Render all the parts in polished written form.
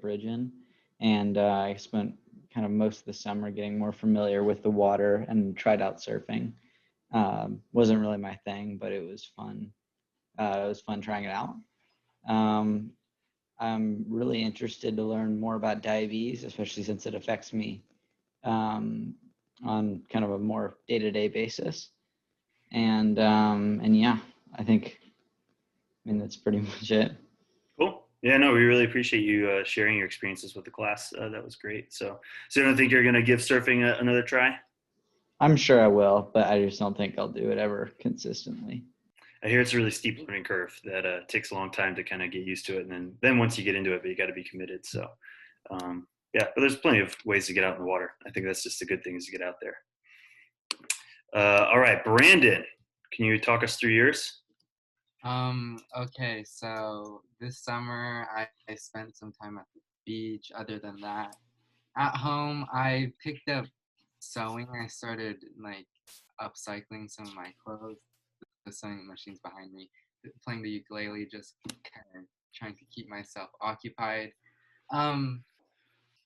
Great Bridgeon, and I spent kind of most of the summer getting more familiar with the water and tried out surfing. Wasn't really my thing, but it was fun. It was fun trying it out. Um, I'm really interested to learn more about diabetes, especially since it affects me um, on kind of a more day-to-day basis. And yeah, I mean that's pretty much it. Cool. Yeah, no, we really appreciate you sharing your experiences with the class. That was great. So you don't think you're going to give surfing another try? I'm sure I will, but I just don't think I'll do it ever consistently. I hear it's a really steep learning curve that takes a long time to kind of get used to it, and then once you get into it, but you got to be committed. So, yeah, but there's plenty of ways to get out in the water. I think that's just a good thing is to get out there. All right, Brandon, can you talk us through yours? Okay, so this summer I spent some time at the beach. Other than that, at home I picked up sewing. I started like upcycling some of my clothes. The sewing machine's behind me. Playing the ukulele, just kind of trying to keep myself occupied. Um,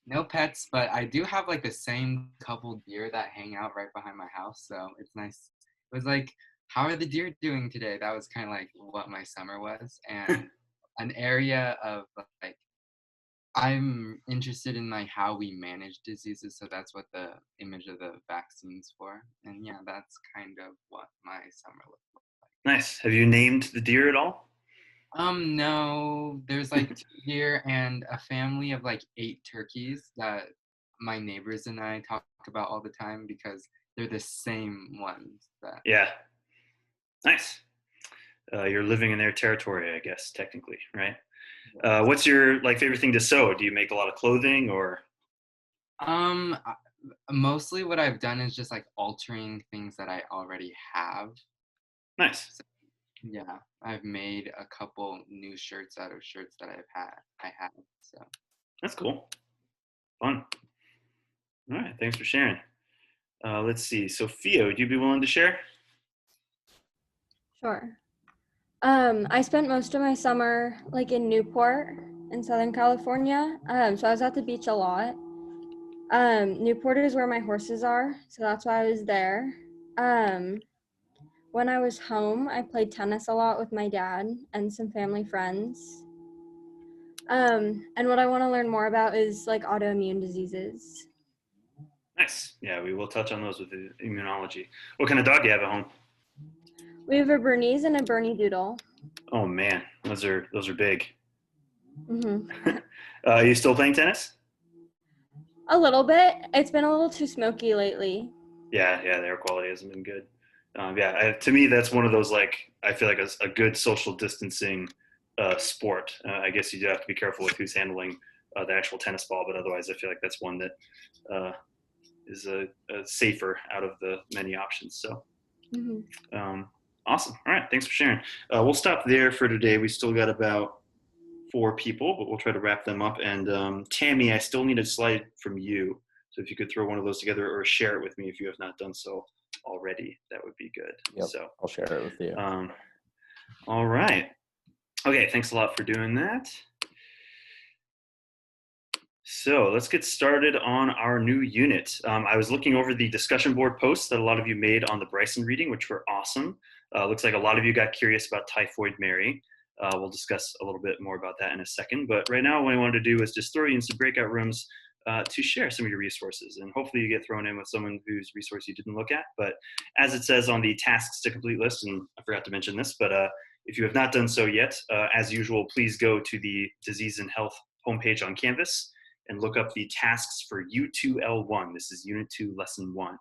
no pets, but I do have like the same couple deer that hang out right behind my house, so it's nice. It was like, how are the deer doing today? That was kind of like what my summer was, and an area of like I'm interested in like how we manage diseases, so that's what the image of the vaccine's for. And yeah, that's kind of what my summer looked like. Nice. Have you named the deer at all? No, there's like two deer and a family of like 8 turkeys that my neighbors and I talk about all the time because they're the same ones that. Yeah. Nice. You're living in their territory, I guess, technically, right? What's your like favorite thing to sew? Do you make a lot of clothing or? Um, I- Mostly what I've done is just like altering things that I already have. Nice. So, yeah, I've made a couple new shirts out of shirts that I have. So. That's cool. Fun. All right. Thanks for sharing. Let's see. Sophia, would you be willing to share? Sure. I spent most of my summer like in Newport in Southern California. So I was at the beach a lot. Newport is where my horses are, so that's why I was there. When I was home, I played tennis a lot with my dad and some family friends. And what I want to learn more about is like autoimmune diseases. Nice. Yeah, we will touch on those with the immunology. What kind of dog do you have at home? We have a Bernese and a Bernie Doodle. Oh man, those are big. Mm-hmm. Are you still playing tennis? A little bit. It's been a little too smoky lately. Yeah, the air quality hasn't been good. To me, that's one of those like I feel like a good social distancing sport. I guess you do have to be careful with who's handling the actual tennis ball, but otherwise, I feel like that's one that is a safer out of the many options. So, awesome. All right, thanks for sharing. We'll stop there for today. We still got about 4 people, but we'll try to wrap them up. And Tammy, I still need a slide from you. So if you could throw one of those together or share it with me if you have not done so already, that would be good. Yep, so I'll share it with you. All right. Okay, thanks a lot for doing that. So let's get started on our new unit. I was looking over the discussion board posts that a lot of you made on the Bryson reading, which were awesome. Looks like a lot of you got curious about Typhoid Mary. We'll discuss a little bit more about that in a second. But right now, what I wanted to do is just throw you in some breakout rooms to share some of your resources. And hopefully you get thrown in with someone whose resource you didn't look at. But as it says on the tasks to complete list, and I forgot to mention this, but if you have not done so yet, as usual, please go to the Disease and Health homepage on Canvas and look up the tasks for U2L1. This is Unit 2, Lesson 1.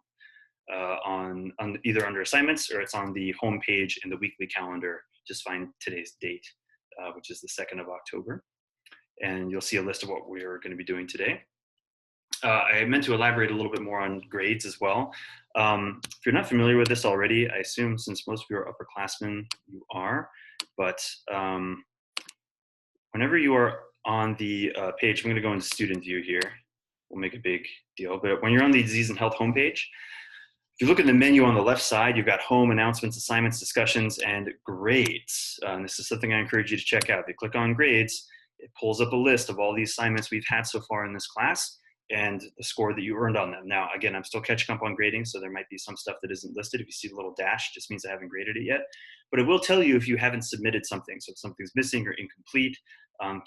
On either under assignments or it's on the homepage in the weekly calendar. Just find today's date, which is the 2nd of October. And you'll see a list of what we're going to be doing today. I meant to elaborate a little bit more on grades as well. If you're not familiar with this already, I assume since most of you are upperclassmen, you are. But whenever you are on the page, I'm going to go into student view here. We'll make a big deal. But when you're on the Disease and Health homepage, if you look at the menu on the left side, you've got home, announcements, assignments, discussions, and grades. And this is something I encourage you to check out. If you click on grades, it pulls up a list of all the assignments we've had so far in this class and the score that you earned on them. Now, again, I'm still catching up on grading, so there might be some stuff that isn't listed. If you see the little dash, it just means I haven't graded it yet. But it will tell you if you haven't submitted something. So if something's missing or incomplete,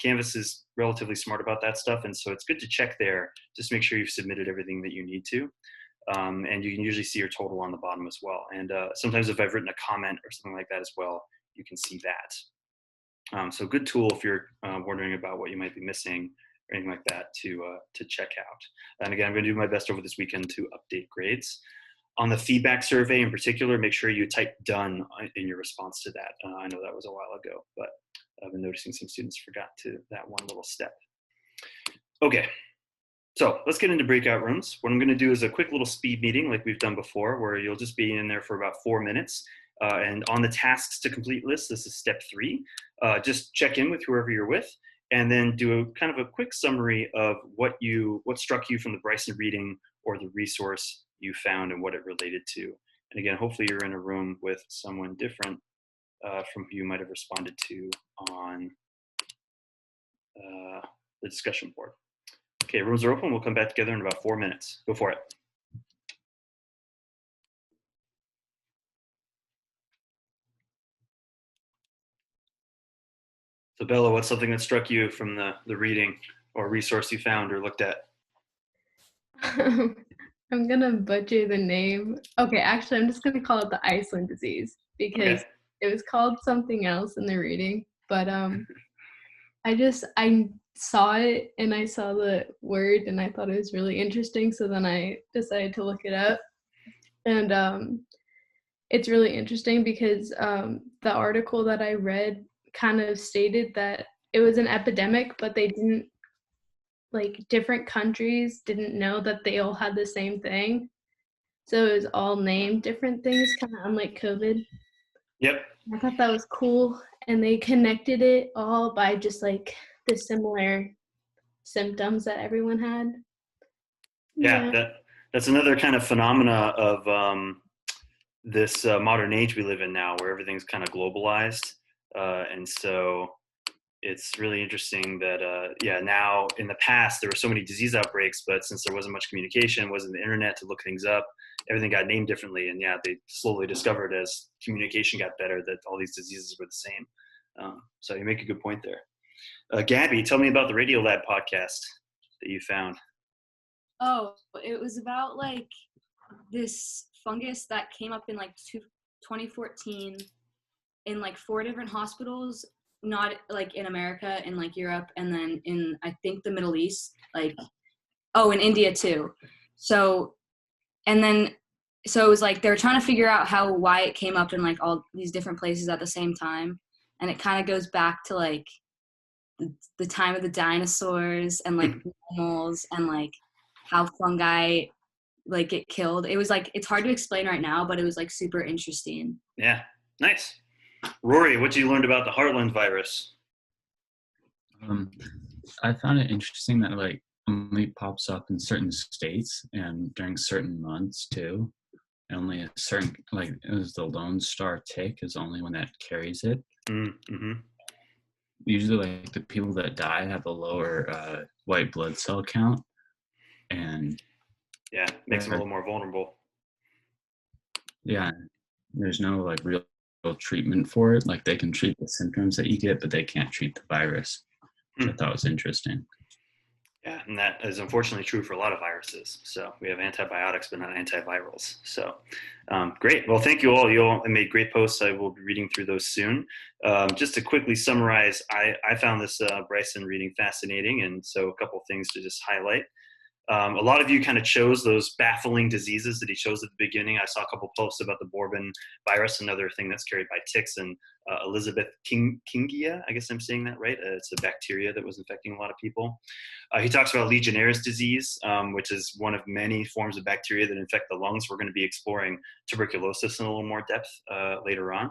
Canvas is relatively smart about that stuff. And so it's good to check there, just make sure you've submitted everything that you need to. And you can usually see your total on the bottom as well. And sometimes if I've written a comment or something like that as well, you can see that. So good tool if you're wondering about what you might be missing or anything like that to check out. And again, I'm going to do my best over this weekend to update grades. On the feedback survey in particular, make sure you type done in your response to that. I know that was a while ago, but I've been noticing some students forgot to that one little step. Okay, so let's get into breakout rooms. What I'm going to do is a quick little speed meeting like we've done before, where you'll just be in there for about 4 minutes. And on the tasks to complete list, this is step 3. Just check in with whoever you're with, and then do a kind of a quick summary of what struck you from the Bryson reading or the resource you found and what it related to. And again, hopefully you're in a room with someone different from who you might have responded to on the discussion board. Okay, rooms are open. We'll come back together in about 4 minutes. Go for it. So Bella, what's something that struck you from the reading or resource you found or looked at? I'm gonna butcher the name. Okay, actually, I'm just gonna call it the Iceland disease because it was called something else in the reading. But I saw it and I saw the word and I thought it was really interesting. So then I decided to look it up, and it's really interesting because the article that I read kind of stated that it was an epidemic, but they didn't, like, different countries didn't know that they all had the same thing. So it was all named different things, kind of unlike COVID. Yep. I thought that was cool. And they connected it all by just like the similar symptoms that everyone had. Yeah. That's another kind of phenomena of this modern age we live in now, where everything's kind of globalized. And so it's really interesting that, now in the past, there were so many disease outbreaks, but since there wasn't much communication, wasn't the internet to look things up, everything got named differently. And they slowly discovered as communication got better that all these diseases were the same. So you make a good point there. Gabby, tell me about the Radiolab podcast that you found. Oh, it was about like this fungus that came up in like 2014 in like 4 different hospitals, not like in America, in like Europe, and then in, I think, the Middle East, like, in India too. So it was like they were trying to figure out why it came up in like all these different places at the same time. And it kind of goes back to like the time of the dinosaurs and like animals and like how fungi like get killed. It was like, it's hard to explain right now, but it was like super interesting. Yeah, nice. Rory, what you learned about the Heartland virus? I found it interesting that like only pops up in certain states and during certain months too. Only a certain, like, it was the Lone Star tick is the only one that carries it. Mm-hmm. Usually, like, the people that die have a lower white blood cell count, and makes them a little more vulnerable. Yeah, there's no like real treatment for it. Like, they can treat the symptoms that you get, but they can't treat the virus, which I thought was interesting. Yeah, and that is unfortunately true for a lot of viruses. So we have antibiotics, but not antivirals. So great. Well, thank you all. You all made great posts. I will be reading through those soon. Just to quickly summarize, I found this Bryson reading fascinating. And so a couple things to just highlight. A lot of you kind of chose those baffling diseases that he chose at the beginning. I saw a couple posts about the Bourbon virus, another thing that's carried by ticks, and Elizabeth Kingia, I guess I'm saying that right. It's a bacteria that was infecting a lot of people. He talks about Legionnaire's disease, which is one of many forms of bacteria that infect the lungs. We're going to be exploring tuberculosis in a little more depth later on.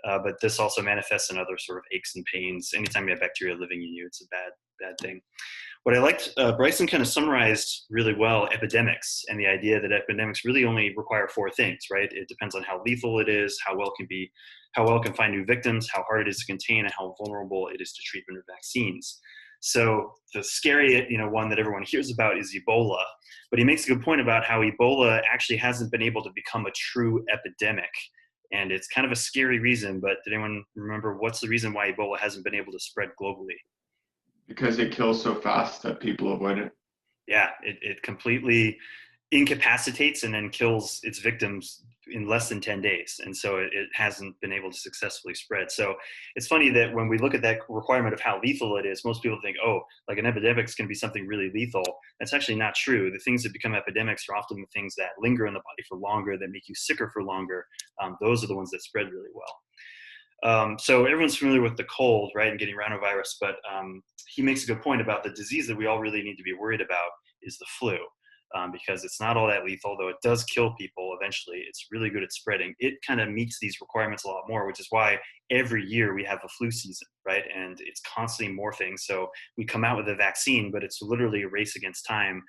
But this also manifests in other sort of aches and pains. Anytime you have bacteria living in you, it's a bad thing. What I liked, Bryson kind of summarized really well epidemics and the idea that epidemics really only require 4 things, right? It depends on how lethal it is, how well it can be how well it can find new victims, how hard it is to contain, and how vulnerable it is to treatment or vaccines. So the scary, one that everyone hears about is Ebola, but he makes a good point about how Ebola actually hasn't been able to become a true epidemic. And it's kind of a scary reason, but did anyone remember what's the reason why Ebola hasn't been able to spread globally? Because it kills so fast that people avoid it. Yeah, it completely incapacitates and then kills its victims in less than 10 days. And so it hasn't been able to successfully spread. So it's funny that when we look at that requirement of how lethal it is, most people think, oh, like an epidemic is going to be something really lethal. That's actually not true. The things that become epidemics are often the things that linger in the body for longer, that make you sicker for longer. Those are the ones that spread really well. So everyone's familiar with the cold, right, and getting rhinovirus, but he makes a good point about the disease that we all really need to be worried about is the flu. Because it's not all that lethal, though it does kill people eventually. It's really good at spreading. It kind of meets these requirements a lot more, which is why every year we have a flu season, right? And it's constantly morphing. So we come out with a vaccine, but it's literally a race against time.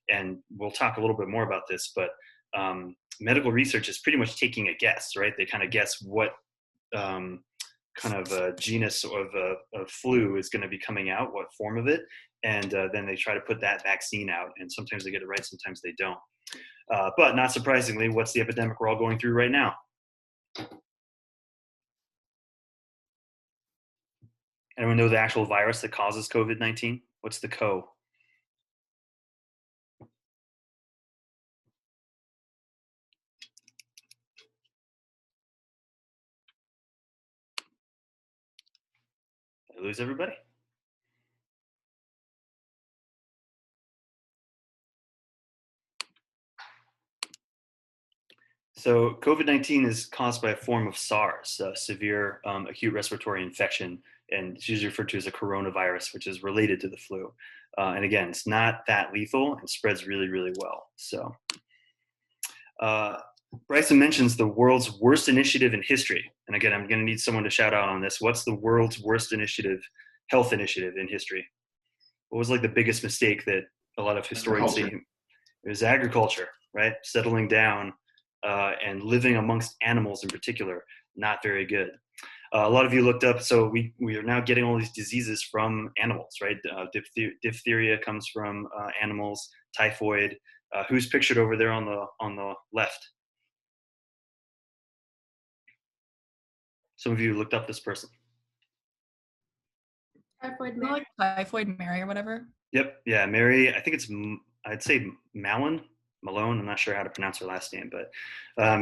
And we'll talk a little bit more about this, but medical research is pretty much taking a guess, right? They kind of guess what kind of a genus of flu is going to be coming out, what form of it, and then they try to put that vaccine out, and sometimes they get it right, sometimes they don't. But not surprisingly, what's the epidemic we're all going through right now? Anyone know the actual virus that causes COVID-19? What's the CO? Did I lose everybody? So COVID-19 is caused by a form of SARS, severe acute respiratory infection, and it's usually referred to as a coronavirus, which is related to the flu. And again, it's not that lethal and spreads really, really well. So Bryson mentions the world's worst initiative in history. And again, I'm going to need someone to shout out on this. What's the world's worst health initiative in history? What was like the biggest mistake that a lot of historians say? It was agriculture, right? Settling down and living amongst animals in particular, not very good. A lot of you looked up, so we are now getting all these diseases from animals, right? Diphtheria comes from animals, typhoid. Who's pictured over there on the left? Some of you looked up this person. Typhoid Mary. Like Typhoid Mary or whatever. Yep, yeah, Mary. I think it's, I'd say Malone. I'm not sure how to pronounce her last name, but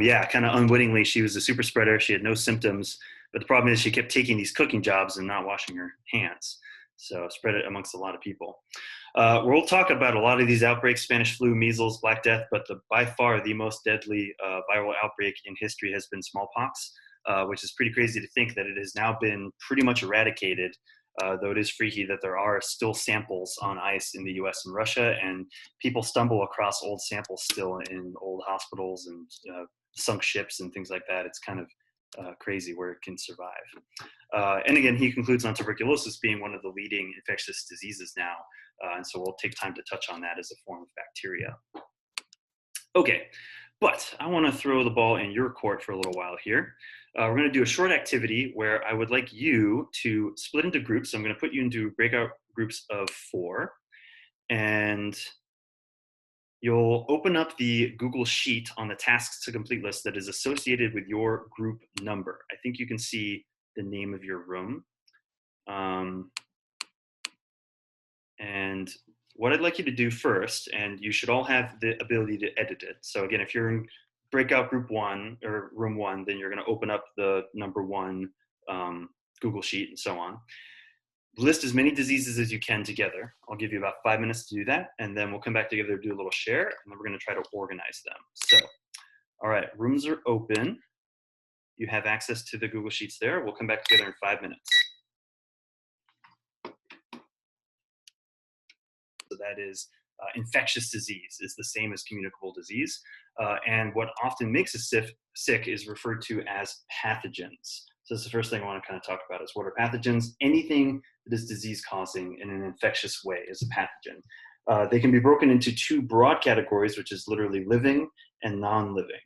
yeah, kind of unwittingly, she was a super spreader. She had no symptoms, but the problem is she kept taking these cooking jobs and not washing her hands. So spread it amongst a lot of people. We'll talk about a lot of these outbreaks, Spanish flu, measles, Black Death, but by far the most deadly viral outbreak in history has been smallpox, which is pretty crazy to think that it has now been pretty much eradicated. Though it is freaky that there are still samples on ice in the US and Russia, and people stumble across old samples still in old hospitals and sunk ships and things like that. It's kind of crazy where it can survive. And again, he concludes on tuberculosis being one of the leading infectious diseases now. And so we'll take time to touch on that as a form of bacteria. Okay, but I want to throw the ball in your court for a little while here. We're going to do a short activity where I would like you to split into groups. So I'm going to put you into breakout groups of 4. And you'll open up the Google Sheet on the tasks to complete list that is associated with your group number. I think you can see the name of your room. And what I'd like you to do first, and you should all have the ability to edit it. So again, if you're in breakout group 1 or room 1, then you're going to open up the number 1 Google Sheet and so on. List as many diseases as you can together. I'll give you about 5 minutes to do that, and then we'll come back together, do a little share, and then we're going to try to organize them. So, all right, rooms are open. You have access to the Google Sheets there. We'll come back together in 5 minutes. So that is infectious disease is the same as communicable disease. And what often makes us sick is referred to as pathogens. So that's the first thing I want to kind of talk about is what are pathogens? Anything that is disease causing in an infectious way is a pathogen. They can be broken into 2 broad categories, which is literally living and non-living.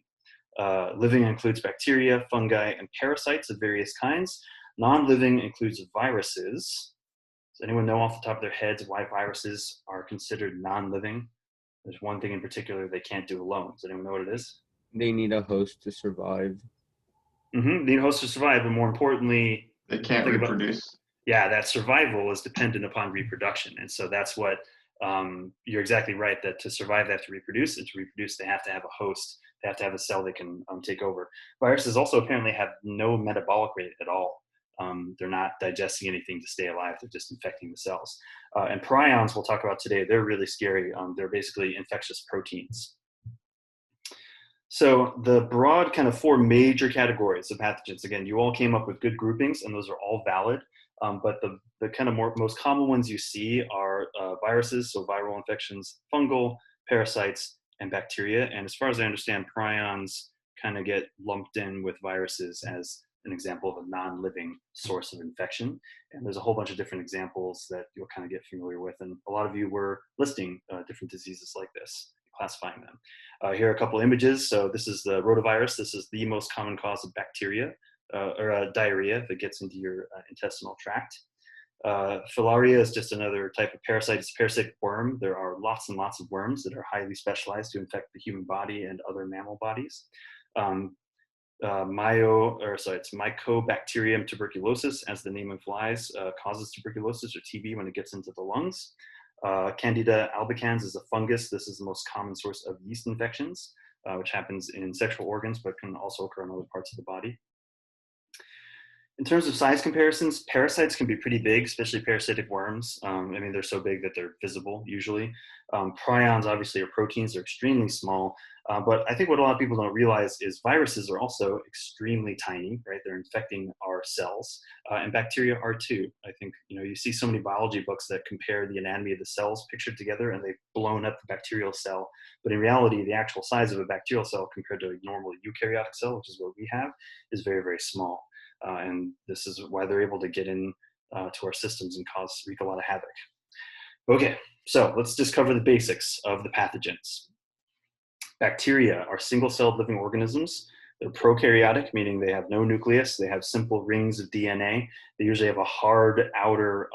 Living includes bacteria, fungi, and parasites of various kinds. Non-living includes viruses. Does anyone know off the top of their heads why viruses are considered non-living? There's one thing in particular they can't do alone. Does anyone know what it is? They need a host to survive. They need a host to survive, but more importantly, They can't reproduce. that survival is dependent upon reproduction. And so that's what, you're exactly right, that to survive they have to reproduce, and to reproduce they have to have a host, they have to have a cell they can take over. Viruses also apparently have no metabolic rate at all. They're not digesting anything to stay alive, they're just infecting the cells. And prions we'll talk about today, they're really scary. They're basically infectious proteins. So the broad kind of four major categories of pathogens, again, you all came up with good groupings and those are all valid. But the kind of most common ones you see are viruses, so viral infections, fungal, parasites, and bacteria. And as far as I understand, prions kind of get lumped in with viruses as an example of a non-living source of infection. And there's a whole bunch of different examples that you'll kind of get familiar with. And a lot of you were listing different diseases like this, classifying them. Here are a couple images. So this is the rotavirus. This is the most common cause of bacteria or diarrhea that gets into your intestinal tract. Filaria is just another type of parasite. It's a parasitic worm. There are lots and lots of worms that are highly specialized to infect the human body and other mammal bodies. It's Mycobacterium tuberculosis, as the name implies, causes tuberculosis or TB when it gets into the lungs. Candida albicans is a fungus. This is the most common source of yeast infections, which happens in sexual organs, but can also occur in other parts of the body. In terms of size comparisons, parasites can be pretty big, especially parasitic worms. I mean, they're so big that they're visible usually. Prions obviously are proteins, they're extremely small. But I think what a lot of people don't realize is viruses are also extremely tiny, right? They're infecting our cells, and bacteria are too. I think, you see so many biology books that compare the anatomy of the cells pictured together and they've blown up the bacterial cell. But in reality, the actual size of a bacterial cell compared to a normal eukaryotic cell, which is what we have, is very, very small. And this is why they're able to get in to our systems and wreak a lot of havoc. Okay, so let's just cover the basics of the pathogens. Bacteria are single-celled living organisms. They're prokaryotic, meaning they have no nucleus. They have simple rings of DNA. They usually have a hard outer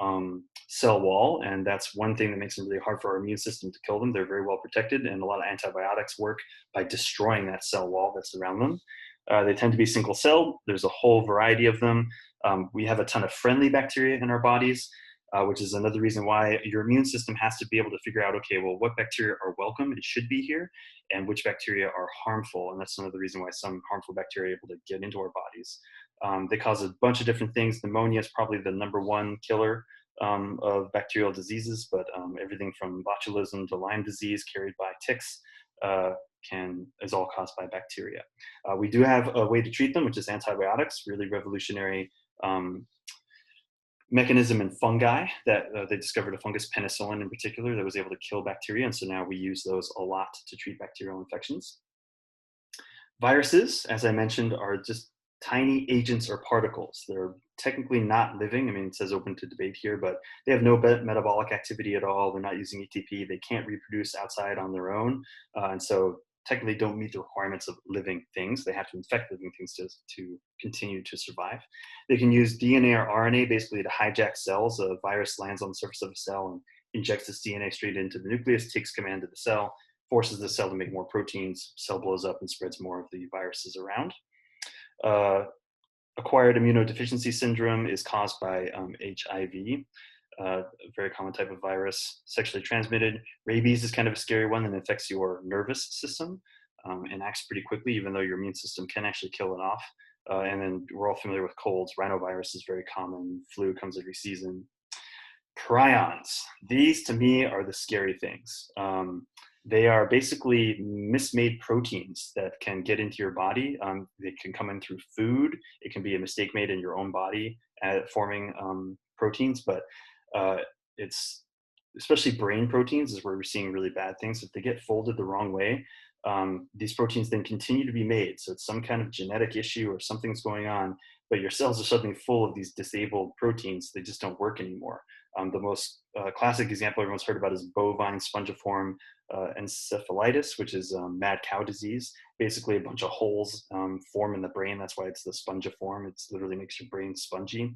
cell wall, and that's one thing that makes them really hard for our immune system to kill them. They're very well protected, and a lot of antibiotics work by destroying that cell wall that's around them. They tend to be single-celled. There's a whole variety of them. We have a ton of friendly bacteria in our bodies, which is another reason why your immune system has to be able to figure out, okay, well, what bacteria are welcome and should be here, and which bacteria are harmful. And that's another reason why some harmful bacteria are able to get into our bodies. They cause a bunch of different things. Pneumonia is probably the #1 killer of bacterial diseases, but everything from botulism to Lyme disease carried by ticks is all caused by bacteria. We do have a way to treat them, which is antibiotics, really revolutionary mechanism in fungi that they discovered a fungus, penicillin in particular, that was able to kill bacteria. And so now we use those a lot to treat bacterial infections. Viruses, as I mentioned, are just tiny agents or particles. They're technically not living. I mean, it says open to debate here, but they have no metabolic activity at all. They're not using ATP. They can't reproduce outside on their own. And so technically don't meet the requirements of living things. They have to infect living things to continue to survive. They can use DNA or RNA basically to hijack cells. A virus lands on the surface of a cell and injects this DNA straight into the nucleus, takes command of the cell, forces the cell to make more proteins, cell blows up and spreads more of the viruses around. Acquired immunodeficiency syndrome is caused by HIV, a very common type of virus, sexually transmitted. Rabies is kind of a scary one that infects your nervous system and acts pretty quickly, even though your immune system can actually kill it off. And then we're all familiar with colds. Rhinovirus is very common. Flu comes every season. Prions. These, to me, are the scary things. They are basically mismade proteins that can get into your body. They can come in through food. It can be a mistake made in your own body at forming proteins, but it's especially brain proteins is where we're seeing really bad things. If they get folded the wrong way, these proteins then continue to be made. So it's some kind of genetic issue or something's going on but your cells are suddenly full of these disabled proteins. They just don't work anymore. The most classic example everyone's heard about is bovine spongiform encephalitis, which is mad cow disease. Basically, a bunch of holes form in the brain. That's why it's the spongiform. It literally makes your brain spongy.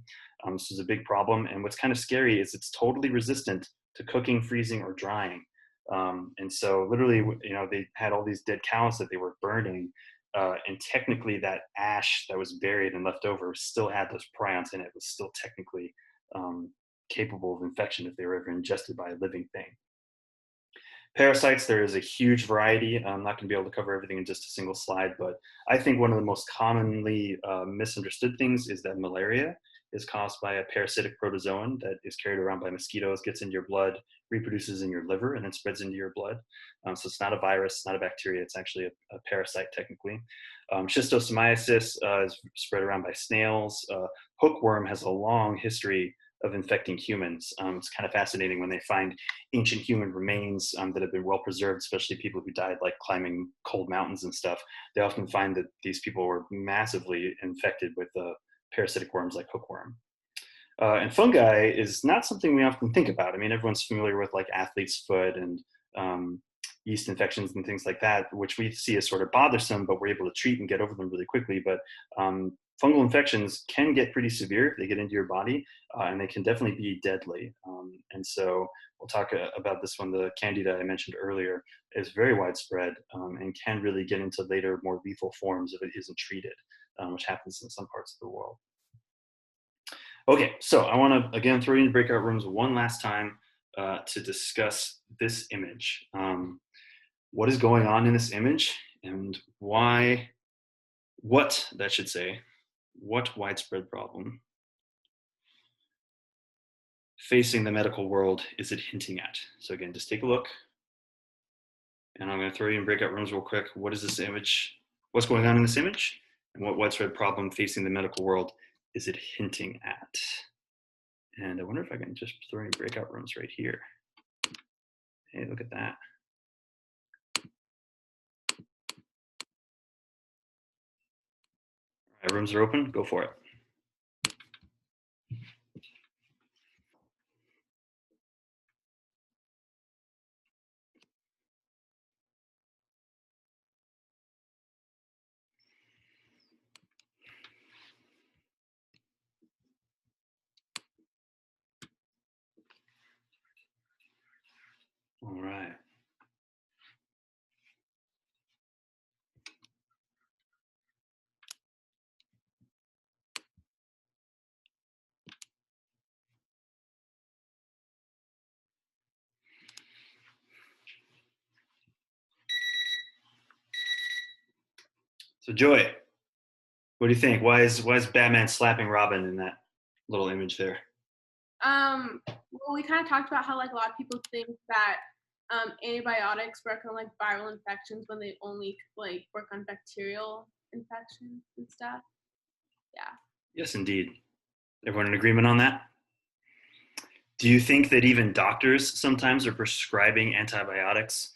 This is a big problem. And what's kind of scary is it's totally resistant to cooking, freezing, or drying. And so literally, they had all these dead cows that they were burning. And technically that ash that was buried and left over still had those prions in it. It was still technically capable of infection if they were ever ingested by a living thing. Parasites, there is a huge variety. I'm not going to be able to cover everything in just a single slide, but I think one of the most commonly misunderstood things is that malaria is caused by a parasitic protozoan that is carried around by mosquitoes, gets into your blood, reproduces in your liver, and then spreads into your blood. So it's not a virus, not a bacteria, it's actually a parasite technically. Schistosomiasis is spread around by snails. Hookworm has a long history of infecting humans. It's kind of fascinating when they find ancient human remains that have been well preserved, especially people who died like climbing cold mountains and stuff. They often find that these people were massively infected with parasitic worms like hookworm. And fungi is not something we often think about. I mean, everyone's familiar with like athlete's foot and yeast infections and things like that, which we see as sort of bothersome, but we're able to treat and get over them really quickly. But fungal infections can get pretty severe if they get into your body, and they can definitely be deadly. And so we'll talk about this one. The candida I mentioned earlier is very widespread and can really get into later, more lethal forms if it isn't treated, which happens in some parts of the world. Okay, so I want to, again, throw you in breakout rooms one last time to discuss this image. What is going on in this image and why, what widespread problem facing the medical world is it hinting at? So again, just take a look. And I'm going to throw you in breakout rooms real quick. What is this image? What's going on in this image? And what widespread problem facing the medical world is it hinting at? And I wonder if I can just throw in breakout rooms right here. Hey, look at that. All right, rooms are open. Go for it. All right. So Joy, what do you think? Why is Batman slapping Robin in that little image there? Well, we kind of talked about how like a lot of people think that antibiotics work on like viral infections when they only like work on bacterial infections and stuff. Yeah. Yes, indeed. Everyone in agreement on that? Do you think that even doctors sometimes are prescribing antibiotics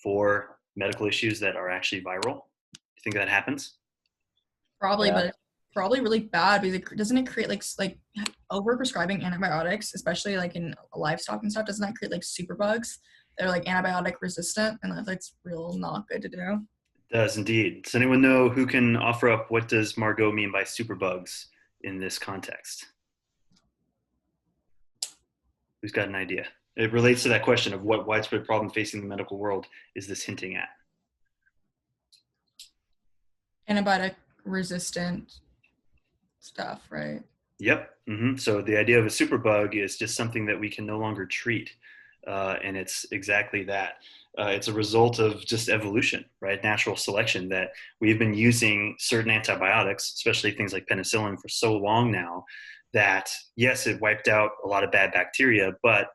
for medical issues that are actually viral? Do you think that happens? Probably, Yeah. but it's probably really bad because doesn't it create like over prescribing antibiotics, especially like in livestock and stuff? Doesn't that create like superbugs? They're like antibiotic resistant, and that's real not good to do. It does indeed. Does anyone know who can offer up what does Margot mean by superbugs in this context? Who's got an idea? It relates to that question of what widespread problem facing the medical world is this hinting at? Antibiotic resistant stuff, right? Yep. So the idea of a superbug is just something that we can no longer treat. And it's exactly that. It's a result of just evolution, right? Natural selection, that we've been using certain antibiotics, especially things like penicillin, for so long now that, yes, it wiped out a lot of bad bacteria, but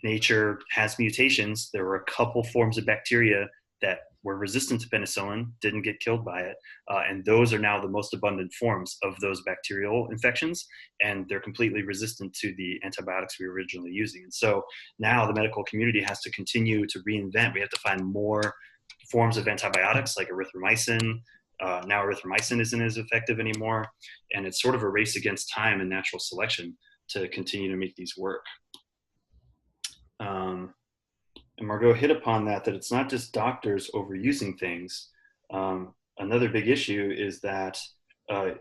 nature has mutations. There were a couple forms of bacteria that were resistant to penicillin, didn't get killed by it. And those are now the most abundant forms of those bacterial infections. And they're completely resistant to the antibiotics we were originally using. And so now the medical community has to continue to reinvent. We have to find more forms of antibiotics like erythromycin, Now erythromycin isn't as effective anymore, and it's sort of a race against time and natural selection to continue to make these work. And Margot hit upon that it's not just doctors overusing things. Another big issue is that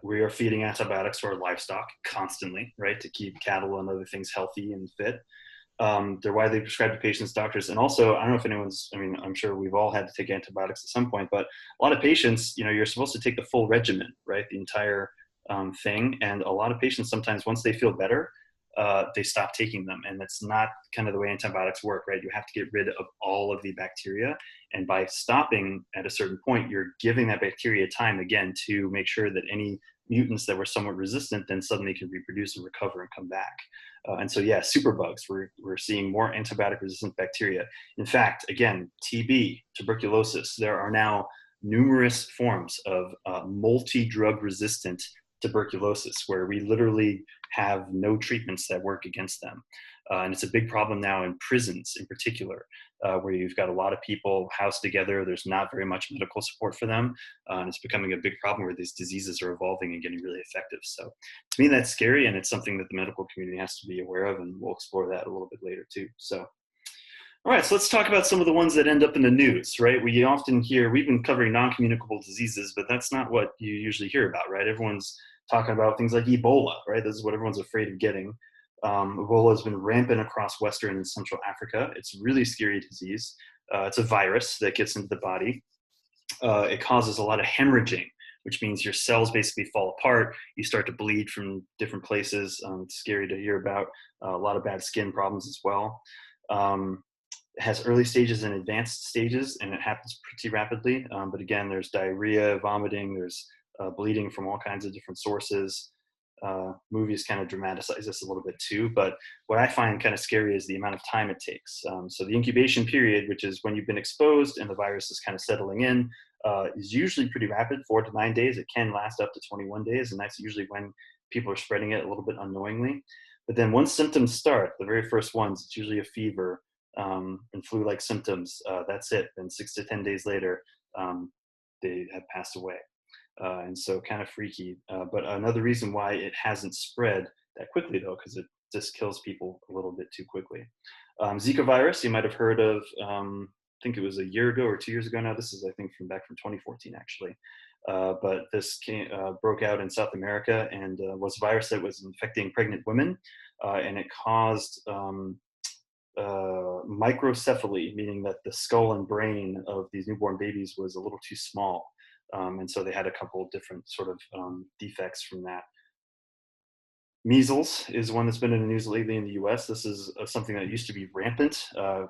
we are feeding antibiotics to our livestock constantly, right, to keep cattle and other things healthy and fit. They're widely prescribed to patients, doctors, and also, I don't know if anyone's, I mean, I'm sure we've all had to take antibiotics at some point, but a lot of patients, you're supposed to take the full regimen, right, the entire thing. And a lot of patients sometimes, once they feel better, they stop taking them. And that's not kind of the way antibiotics work, right? You have to get rid of all of the bacteria. And by stopping at a certain point, you're giving that bacteria time again to make sure that any mutants that were somewhat resistant then suddenly can reproduce and recover and come back. And so, yeah, superbugs, we're seeing more antibiotic resistant bacteria. In fact, again, TB, tuberculosis, there are now numerous forms of multi-drug resistant tuberculosis where we literally have no treatments that work against them. And it's a big problem now in prisons in particular, where you've got a lot of people housed together. There's not very much medical support for them. And it's becoming a big problem where these diseases are evolving and getting really effective. So to me, that's scary. And it's something that the medical community has to be aware of. And we'll explore that a little bit later too. So, all right, so let's talk about some of the ones that end up in the news, right? We often hear, we've been covering non-communicable diseases, but that's not what you usually hear about, right? Everyone's talking about things like Ebola, right? This is what everyone's afraid of getting. Ebola has been rampant across Western and Central Africa. It's a really scary disease. It's a virus that gets into the body. It causes a lot of hemorrhaging, which means your cells basically fall apart. You start to bleed from different places. It's scary to hear about. A lot of bad skin problems as well. It has early stages and advanced stages, and it happens pretty rapidly. But again, there's diarrhea, vomiting, there's bleeding from all kinds of different sources. Movies kind of dramatize this a little bit too, but what I find kind of scary is the amount of time it takes. So the incubation period, which is when you've been exposed and the virus is kind of settling in, is usually pretty rapid, 4 to 9 days. It can last up to 21 days, and that's usually when people are spreading it a little bit unknowingly. But then once symptoms start, the very first ones, it's usually a fever and flu-like symptoms. That's it. Then 6 to 10 days later, they have passed away. And so kind of freaky. But another reason why it hasn't spread that quickly, though, because it just kills people a little bit too quickly. Zika virus, you might have heard of, I think it was a year ago or 2 years ago now. This is, I think, from 2014, actually. But this broke out in South America and was a virus that was infecting pregnant women. And it caused microcephaly, meaning that the skull and brain of these newborn babies was a little too small. And so they had a couple of different sort of defects from that. Measles is one that's been in the news lately in the US. This is something that used to be rampant.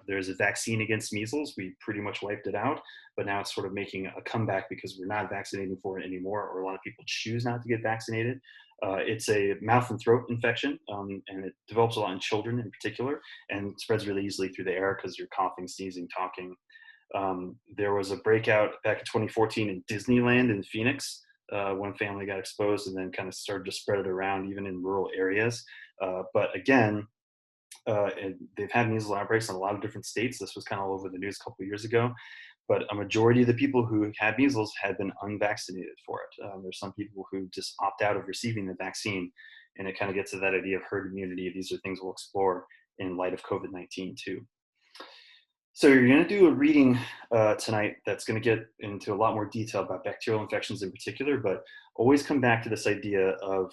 There's a vaccine against measles. We pretty much wiped it out, but now it's sort of making a comeback because we're not vaccinating for it anymore, or a lot of people choose not to get vaccinated. It's a mouth and throat infection, and it develops a lot in children in particular, and spreads really easily through the air because you're coughing, sneezing, talking. There was a breakout back in 2014 in Disneyland in Phoenix. One family got exposed and then kind of started to spread it around even in rural areas. But again, they've had measles outbreaks in a lot of different states. This was kind of all over the news a couple of years ago. But a majority of the people who had measles had been unvaccinated for it. There's some people who just opt out of receiving the vaccine. And it kind of gets to that idea of herd immunity. These are things we'll explore in light of COVID-19 too. So you're going to do a reading tonight that's going to get into a lot more detail about bacterial infections in particular, but always come back to this idea of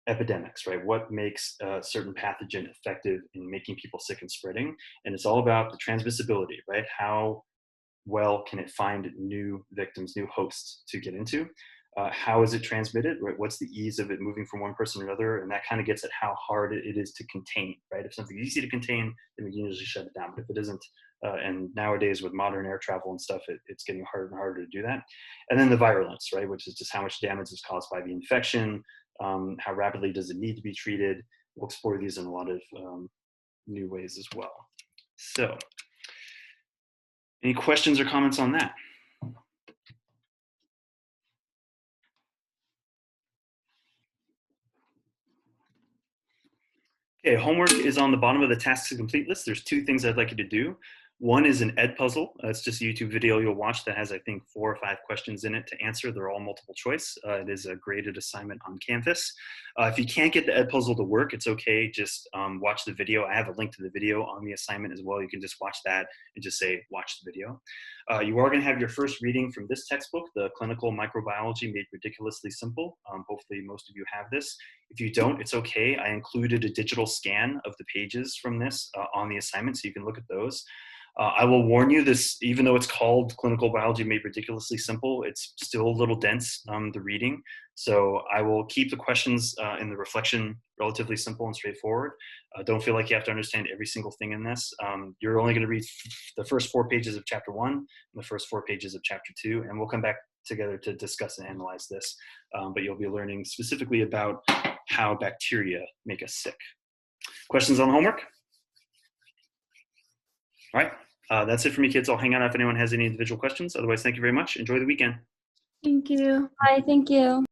epidemics, right? What makes a certain pathogen effective in making people sick and spreading? And it's all about the transmissibility, right? How well can it find new victims, new hosts to get into? How is it transmitted, right? What's the ease of it moving from one person to another? And that kind of gets at how hard it is to contain, right? If something's easy to contain, then we can usually shut it down. But if it isn't, and nowadays with modern air travel and stuff, it's getting harder and harder to do that. And then the virulence, right? Which is just how much damage is caused by the infection, how rapidly does it need to be treated? We'll explore these in a lot of new ways as well. So, any questions or comments on that? Okay, homework is on the bottom of the tasks to complete list. There's 2 things I'd like you to do. One is an ed puzzle. It's just a YouTube video you'll watch that has, I think, 4 or 5 questions in it to answer. They're all multiple choice. It is a graded assignment on Canvas. If you can't get the ed puzzle to work, it's okay. Just watch the video. I have a link to the video on the assignment as well. You can just watch that and just say, watch the video. You are going to have your first reading from this textbook, The Clinical Microbiology Made Ridiculously Simple. Hopefully most of you have this. If you don't, it's okay. I included a digital scan of the pages from this on the assignment, so you can look at those. I will warn you, this, even though it's called Clinical Biology Made Ridiculously Simple, it's still a little dense, the reading. So I will keep the questions in the reflection relatively simple and straightforward. Don't feel like you have to understand every single thing in this. You're only going to read the first 4 pages of chapter 1 and the first 4 pages of chapter 2, and we'll come back together to discuss and analyze this. But you'll be learning specifically about how bacteria make us sick. Questions on the homework? All right, that's it for me, kids. I'll hang out if anyone has any individual questions. Otherwise, thank you very much. Enjoy the weekend. Thank you. Bye. Thank you.